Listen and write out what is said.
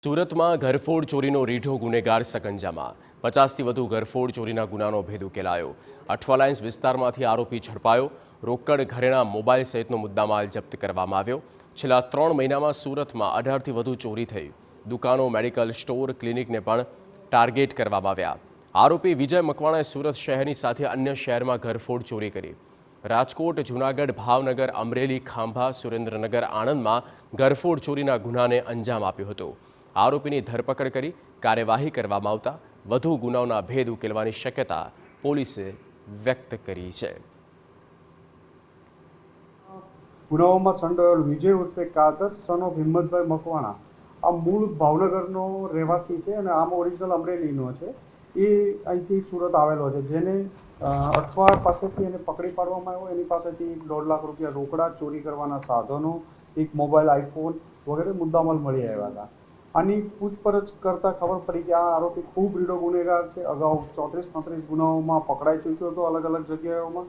સુરતમાં ઘરફોડ ચોરીનો રીઢો ગુનેગાર સકંજામાં 50થી વધુ ઘરફોડ ચોરીના ગુનાનો ભેદ ઉકેલાયો। અઠવાલાઇન્સ વિસ્તારમાંથી આરોપી ઝડપાયો। રોકડ ઘરેણા મોબાઈલ સહિતનો મુદ્દામાલ જપ્ત કરવામાં આવ્યો। છેલ્લા 3 મહિનામાં સુરતમાં 18થી વધુ ચોરી થઈ। દુકાનો, મેડિકલ સ્ટોર, ક્લિનિકને પણ ટાર્ગેટ કરવામાં આવ્યા। આરોપી વિજય મકવાણાએ સુરત શહેરની સાથે અન્ય શહેરમાં ઘરફોડ ચોરી કરી। રાજકોટ, જૂનાગઢ, ભાવનગર, અમરેલી, ખાંભા, સુરેન્દ્રનગર, આણંદમાં ઘરફોડ ચોરીના ગુનાને અંજામ આપ્યો હતો। આરોપીની ધરપકડ કરી કાર્યવાહી કરવામાં આવતા વધુ ગુનાઓના ભેદ ઉકેલવાની શક્યતા પોલીસે વ્યક્ત કરી છે। ગુનાઓમાં સંડોવાયેલ વિજય ઉર્ફે કાદર સન ઓફ હિંમતભાઈ મકવાણા આ મૂળ ભાવનગરનો રહેવાસી છે અને આમ ઓરિજિનલ અમરેલીનો છે। એ અહીંથી સુરત આવેલો છે, જેને અઠવા પાસેથી એને પકડી પાડવામાં આવ્યો। એની પાસેથી 1.5 લાખ રૂપિયા રોકડા, ચોરી કરવાના સાધનો, એક મોબાઈલ, આઈફોન વગેરે મુદ્દામાલ મળી આવ્યા હતા। આની પૂછપરછ કરતાં ખબર પડી કે આ આરોપી ખૂબ રીઢો ગુનેગાર છે। અગાઉ 34-35 ગુનાઓમાં પકડાઈ ચૂક્યો હતો અલગ અલગ જગ્યાઓમાં।